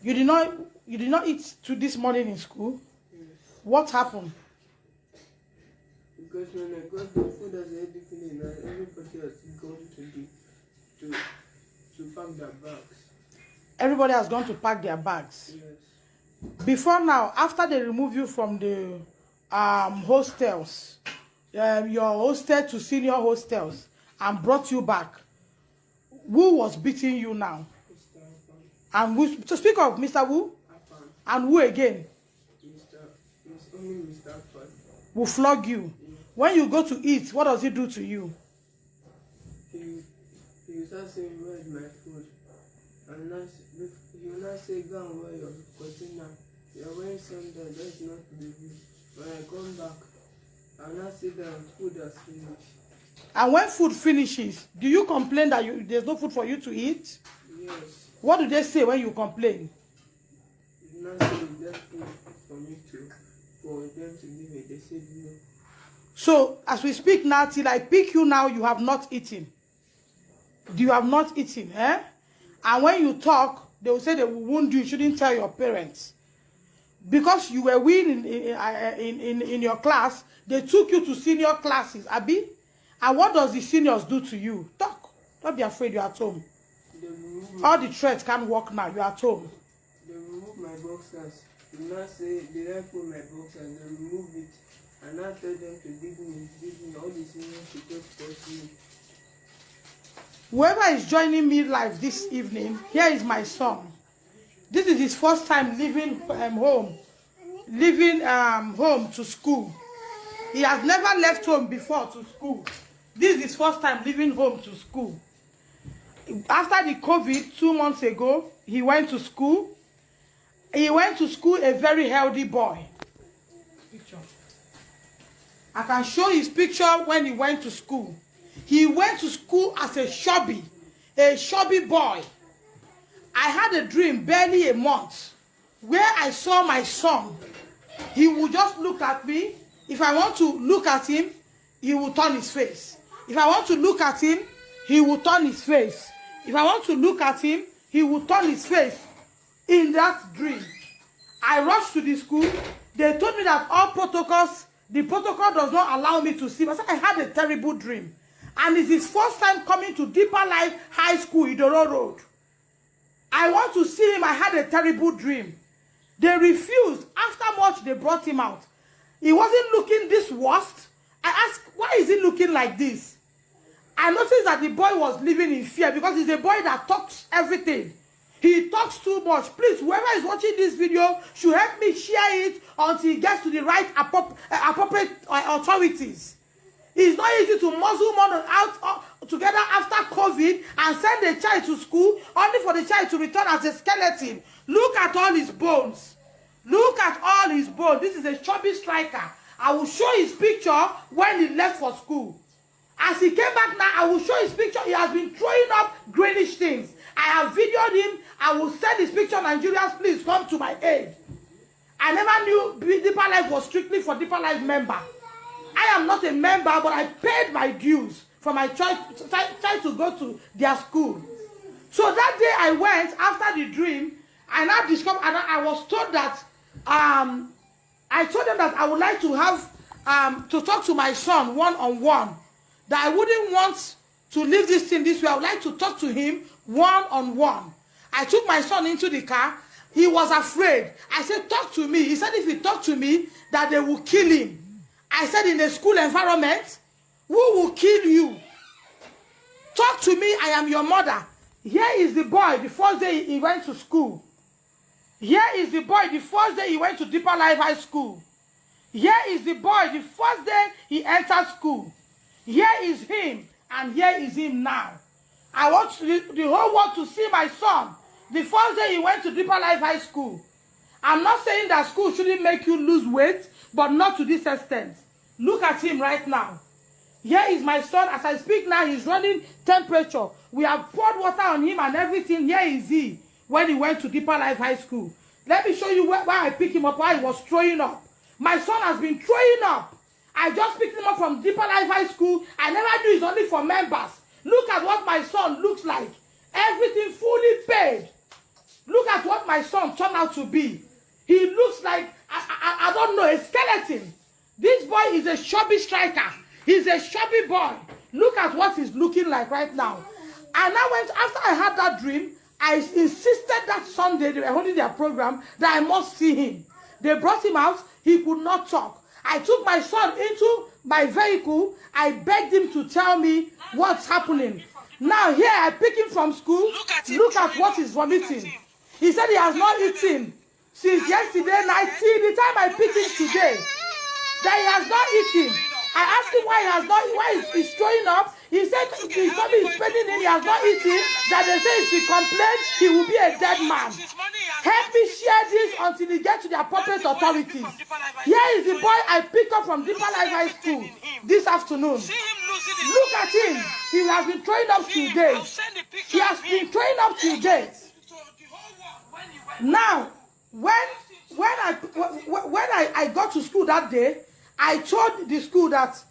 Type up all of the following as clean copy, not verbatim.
You did not eat to this morning in school? Yes. What happened? Because when I got the food as everything, everybody has gone to pack their bags. Everybody has gone to pack their bags. Yes. Before now, after they remove you from the hostels, your hostel to senior hostels, and brought you back, who was beating you now? Mr. And who, to speak of Mr. Who? Afan. And who again? Only Mr. Afan. Will flog you. Yeah. When you go to eat, what does he do to you? He was asking where is my food. And he will not say, go and wear your container. You're wearing something that's not baby. When I come back, I will not say that food has finished. And when food finishes, do you complain that there's no food for you to eat? Yes. What do they say when you complain? Not say there's food for them to give it. They said no. So, as we speak now, till I pick you now, you have not eaten. You have not eaten, eh? And when you talk, they will say they will wound you. You shouldn't tell your parents. Because you were weak in your class, they took you to senior classes, Abi. And what does the seniors do to you? Talk. Don't be afraid, you're at home. All the threats can't work now, you're at home. They remove my boxers. They not say they don't put my boxers, they remove it. And I tell them to give me all the seniors to just touch me. Whoever is joining me live this evening, here is my son. This is his first time leaving home to school. He has never left home before to school. This is his first time leaving home to school. After the COVID, 2 months ago, he went to school. He went to school a very healthy boy. Picture. I can show his picture when he went to school. He went to school as a chubby boy. I had a dream barely a month where I saw my son. He would just look at me. If I want to look at him, he will turn his face. If I want to look at him, he will turn his face. If I want to look at him, he will turn his face. In that dream, I rushed to the school. They told me that all protocols, the protocol does not allow me to see. I said, I had a terrible dream. And it's his first time coming to Deeper Life High School, Idoro Road. I want to see him. I had a terrible dream. They refused. After much, they brought him out. He wasn't looking this worst. I asked, why is he looking like this? I noticed that the boy was living in fear because he's a boy that talks everything. He talks too much. Please, whoever is watching this video should help me share it until he gets to the right appropriate authorities. It's not easy to muzzle one out together after COVID and send a child to school only for the child to return as a skeleton. Look at all his bones. Look at all his bones. This is a chubby striker. I will show his picture when he left for school. As he came back now, I will show his picture. He has been throwing up greenish things. I have videoed him. I will send his picture. Nigerians, please come to my aid. I never knew Deeper Life was strictly for Deeper Life member. I am not a member, but I paid my dues for my child to go to their school. So that day I went, after the dream, I now discovered, and I was told that, I told them that I would like to have, to talk to my son one-on-one. That I wouldn't want to leave this thing this way. I would like to talk to him one-on-one. I took my son into the car. He was afraid. I said, talk to me. He said, if he talk to me, that they will kill him. I said, in a school environment, who will kill you? Talk to me, I am your mother. Here is the boy, the first day he went to school. Here is the boy, the first day he went to Deeper Life High School. Here is the boy, the first day he entered school. Here is him, and here is him now. I want the whole world to see my son. The first day he went to Deeper Life High School. I'm not saying that school shouldn't make you lose weight, but not to this extent. Look at him right now. Here is my son. As I speak now, he's running temperature. We have poured water on him and everything. Here is he when he went to Deeper Life High School. Let me show you where I picked him up, why he was throwing up. My son has been throwing up. I just picked him up from Deeper Life High School. I never knew it's only for members. Look at what my son looks like. Everything fully paid. Look at what my son turned out to be. He looks like, I don't know, a skeleton. This boy is a chubby striker. He's a chubby boy. Look at what he's looking like right now. And after I had that dream, I insisted that Sunday, they were holding their program, that I must see him. They brought him out. He could not talk. I took my son into my vehicle. I begged him to tell me what's happening. Now here I pick him from school. Look at what he's vomiting. He said he has not eaten since yesterday night till the time I picked him today. That he has not eaten. I asked him why he's throwing up. He said his tummy is spending him, he has not eaten. That they say if he complains, he will be a dead man. Help me share this until he gets to the appropriate authorities. Here is the boy I picked up from Deeper Life High School this afternoon. Look at him. He has been throwing up 2 days. He has been throwing up 2 days. Now, when I got to school that day, I told the school that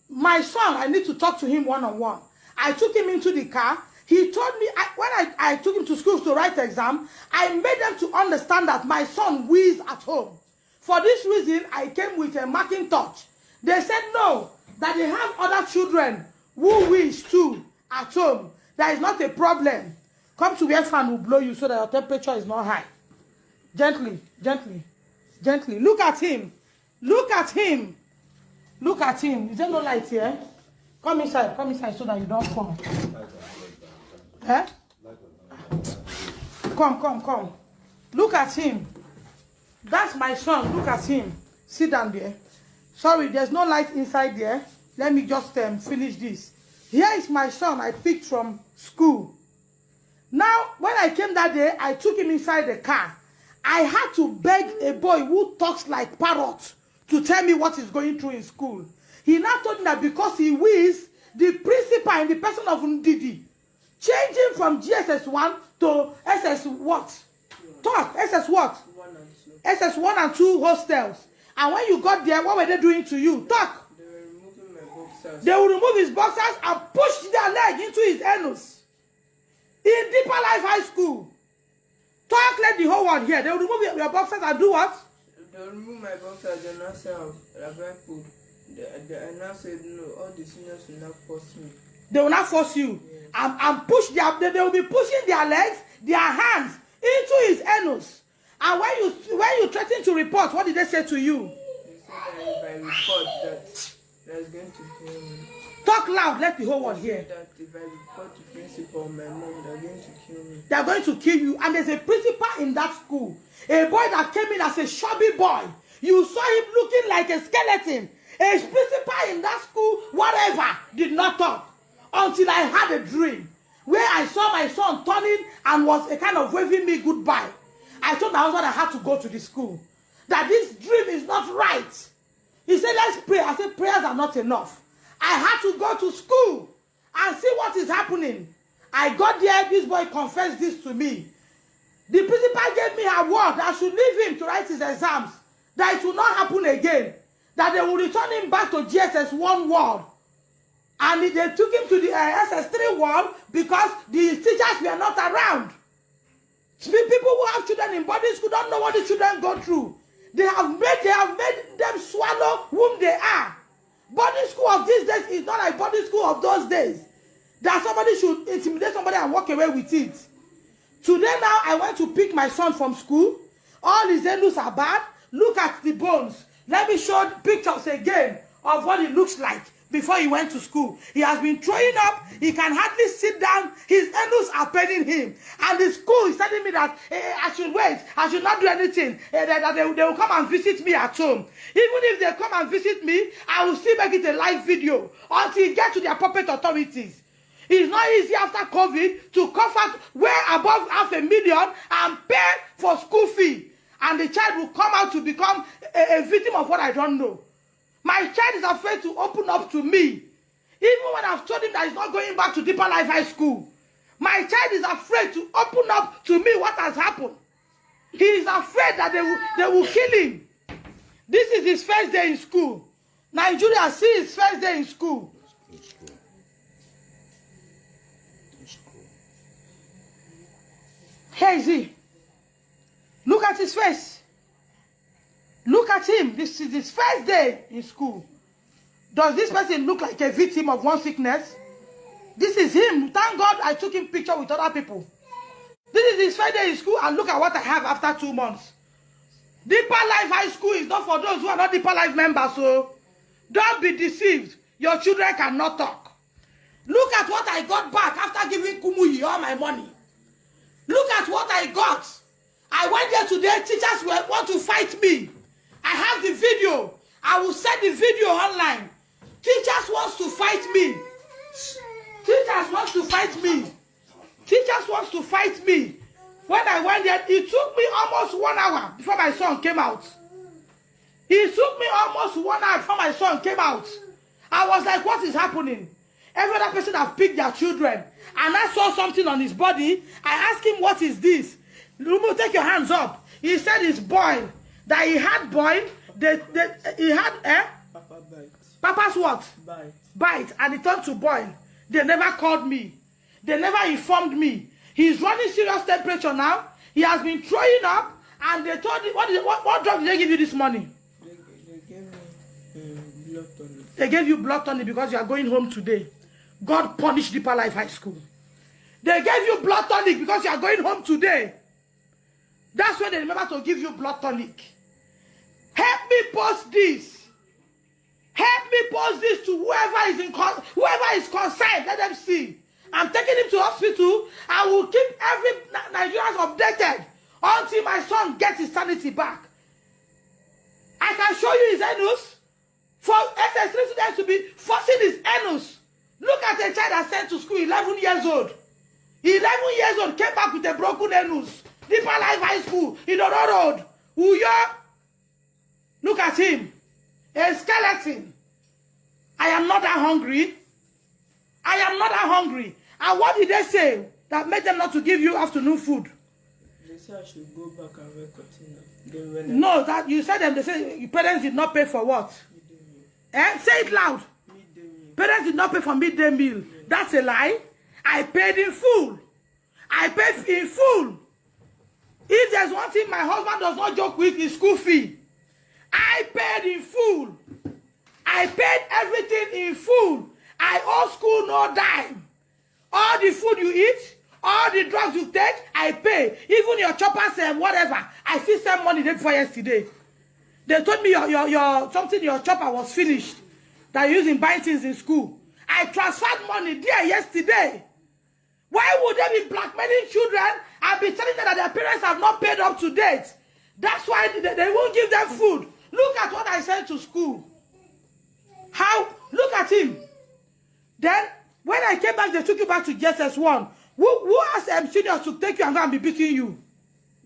my son, I need to talk to him one-on-one. I took him into the car. He told me, when I took him to school to write exam, I made them to understand that my son wheezes at home. For this reason, I came with a marking torch. They said no, that they have other children who wheeze too at home. That is not a problem. Come to where fan will blow you so that your temperature is not high. Gently, gently, gently. Look at him. Look at him. Look at him. Is there no light here? Come inside so that you don't fall. Eh? Come. Look at him. That's my son. Look at him. Sit down there. Sorry, there's no light inside there. Let me just finish this. Here is my son I picked from school. Now, when I came that day, I took him inside the car. I had to beg a boy who talks like parrot to tell me what he's going through in school. He now told me that because he wheezes, the principal in the person of Ndidi, changing from GSS1 to SS what? Talk, SS what? 1 and 2. SS1 and 2 hostels. And when you got there, what were they doing to you? Talk. They were removing my boxers. They will remove his boxers and push their leg into his anus. In Deeper Life High School. Talk, let the whole world hear. They will remove your boxers and do what? They will remove my boxers and now say I'm very. They now said no, all the seniors will not force me. They will not force you. Yes. And push they will be pushing their legs, their hands into his anus. And when you threaten to report, what did they say to you? They said that if I report that's going to kill me. Talk loud, let the whole world hear. That if I report to principal or my mom, they're going to kill me. They are going to kill you. And there's a principal in that school. A boy that came in as a chubby boy. You saw him looking like a skeleton. A principal in that school, whatever, did not talk. Until I had a dream. Where I saw my son turning and was a kind of waving me goodbye. I told my husband I had to go to the school. That this dream is not right. He said, let's pray. I said, prayers are not enough. I had to go to school and see what is happening. I got there, this boy confessed this to me. The principal gave me a word that I should leave him to write his exams. That it will not happen again. That they will return him back to GSS1 world. And they took him to the SS3 world because the teachers were not around. People who have children in boarding school don't know what the children go through. They have made them swallow whom they are. Boarding school of these days is not like boarding school of those days. That somebody should intimidate somebody and walk away with it. Today now, I went to pick my son from school. All his anus are bad. Look at the bones. Let me show pictures again of what it looks like before he went to school. He has been throwing up. He can hardly sit down. His anus are paining him. And the school is telling me that I should wait. I should not do anything. That they will come and visit me at home. Even if they come and visit me, I will still make it a live video until he gets to the appropriate authorities. It's not easy after COVID to cough out way above $500,000 and pay for school fee. And the child will come out to become a victim of what I don't know. My child is afraid to open up to me. Even when I've told him that he's not going back to Deeper Life High School. My child is afraid to open up to me what has happened. He is afraid that they will kill him. This is his first day in school. Nigeria, see his first day in school. Okezie, Look at his face. Look at him. This is his first day in school. Does this person look like a victim of one sickness? This is him. Thank God I took him picture with other people. This is his first day in school, and look at what I have after 2 months. Deeper Life High School is not for those who are not Deeper Life members, so don't be deceived. Your children cannot talk. Look at what I got back after giving Kumuyi all my money. Look at what I got. I went there today. Teachers want to fight me. I have the video. I will send the video online. Teachers wants to fight me. Teachers wants to fight me. Teachers wants to fight me. When I went there, it took me almost 1 hour before my son came out. It took me almost 1 hour before my son came out. I was like, what is happening? Every other person have picked their children. And I saw something on his body. I asked him, what is this? Lumo, take your hands up. He said it's boil. That he had boil. He had, Papa bite. Papa's what? Bite. Bite. And it turned to boil. They never called me. They never informed me. He's running serious temperature now. He has been throwing up. And they told him, what drug did they give you this morning? They gave me blood tonic. They gave you blood tonic because you are going home today. God punished Deeper Life High School. They gave you blood tonic because you are going home today. That's when they remember to give you blood tonic. Help me post this. Help me post this to whoever is concerned. Let them see. I'm taking him to hospital. I will keep every Nigerian updated until my son gets his sanity back. I can show you his anus. For SS3 students to be forcing his anus. Look at a child that's sent to school, 11 years old. 11 years old, came back with a broken anus. Deeper Life High School, in Oro Road. Uyo. Look at him. A skeleton. I am not that hungry. I am not that hungry. And what did they say that made them not to give you afternoon food? They said I should go back and wear cotton. No, that you said them. They said your parents did not pay for what? Say it loud. Midday meal. Parents did not pay for midday meal. Yeah. That's a lie. I paid in full. I paid in full. If there's one thing my husband does not joke with is school fee. I paid in full. I paid everything in full. I owe school no dime. All the food you eat, all the drugs you take, I pay. Even your choppers and whatever. I still send money day before yesterday. They told me your chopper was finished. That you're using buying things in school. I transferred money there yesterday. Why would they be blackmailing children and be telling them that their parents have not paid up to date? That's why they won't give them food. Look at what I sent to school. How? Look at him. Then, when I came back, they took you back to JSS1. Who asked seniors to take you and go and be beating you?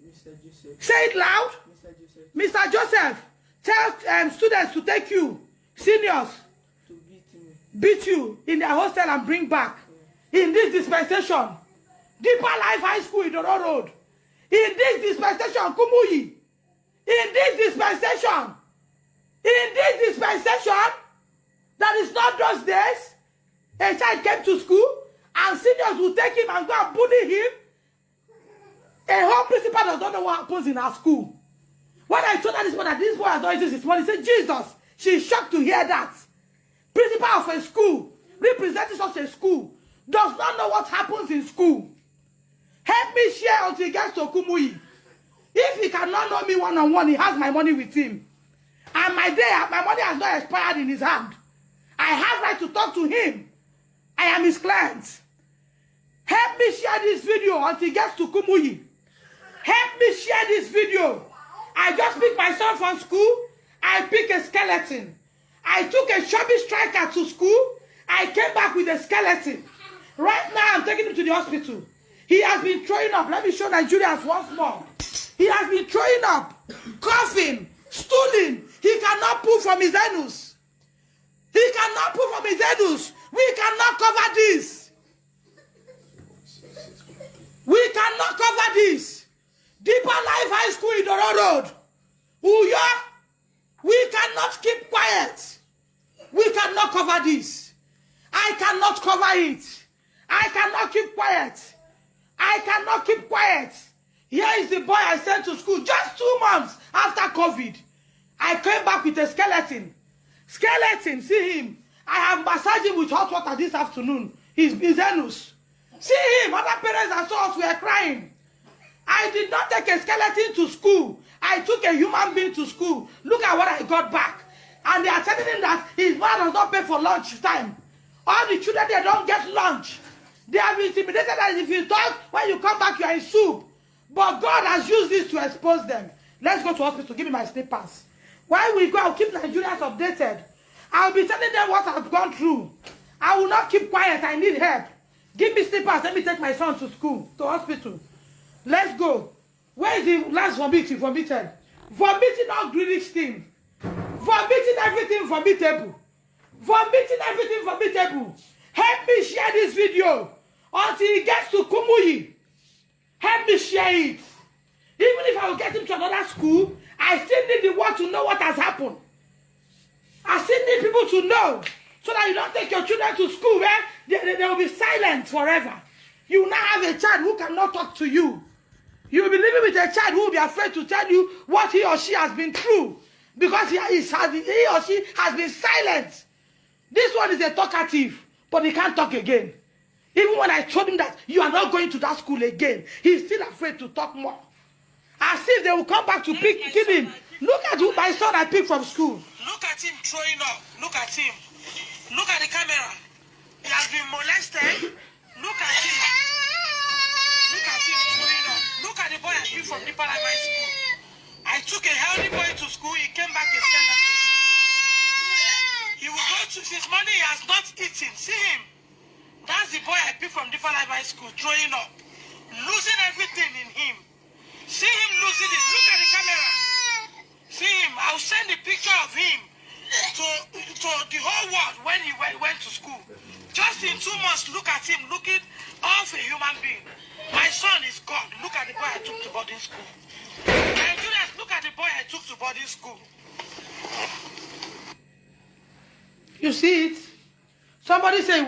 Mr. Joseph. Say it loud. Mr. Joseph. Mr. Joseph, tell students to take you, seniors, To beat me. beat you in their hostel and bring back. In this dispensation, Deeper Life High School in Oro Road. In this dispensation, Kumuyi. In this dispensation, that is not those days, a child came to school and seniors will take him and go and bully him. A whole principal does not know what happens in our school. When I told her this morning that this boy has done this morning, he said, Jesus, she's shocked to hear that. Principal of a school, representing such a school, does not know what happens in school. Help me share until he gets to Kumuyi. If he cannot know me one-on-one, he has my money with him. And my money has not expired in his hand. I have right to talk to him. I am his client. Help me share this video until he gets to Kumuyi. Help me share this video. I just picked my son from school. I picked a skeleton. I took a chubby striker to school. I came back with a skeleton. Right now, I'm taking him to the hospital. He has been throwing up. Let me show Nigerians once more. He has been throwing up, coughing, stooling. He cannot pull from his anus. He cannot pull from his anus. We cannot cover this. We cannot cover this. Deeper Life High School in Oro Road. Uyo, we cannot keep quiet. We cannot cover this. I cannot cover it. I cannot keep quiet. I cannot keep quiet. Here is the boy I sent to school just 2 months after COVID. I came back with a skeleton. Skeleton, see him. I have massaged him with hot water this afternoon. His anus. See him. Other parents and so us were crying. I did not take a skeleton to school. I took a human being to school. Look at what I got back. And they are telling him that his mother does not pay for lunch time. All the children, they don't get lunch. They have intimidated that if you talk, when you come back, you are in soup. But God has used this to expose them. Let's go to hospital. Give me my slippers. While we go, I'll keep Nigerians updated. I'll be telling them what I've gone through. I will not keep quiet. I need help. Give me slippers. Let me take my son to school, to hospital. Let's go. Where is the last vomiting? Vomited. Vomiting all greenish thing. Vomiting everything vomitable. Vomiting everything vomitable. Help me share this video until it gets to Kumuyi. Help me share it. Even if I will get him to another school, I still need the world to know what has happened. I still need people to know so that you don't take your children to school where they will be silent forever. You will now have a child who cannot talk to you. You will be living with a child who will be afraid to tell you what he or she has been through because he or she has been silent. This one is a talkative, but he can't talk again. Even when I told him that you are not going to that school again, he's still afraid to talk more. As if they will come back to kill him. Look at my son I picked from school. Look at him throwing up. Look at him. Look at the camera. He has been molested. Look at him. Look at him throwing up. Look at the boy I picked from Deborah High School. I took a healthy boy to school. He came back a skeleton. He will go to his money he has not eaten. See him. That's the boy I picked from Deborah High School throwing up. Losing everything in him. See him losing it. Look at the camera. See him. I'll send a picture of him to the whole world when he went to school. Just in 2 months, look at him looking off a human being. My son is gone. Look at the boy I took to boarding school. Nigerians, look at the boy I took to boarding school. You see it? Somebody say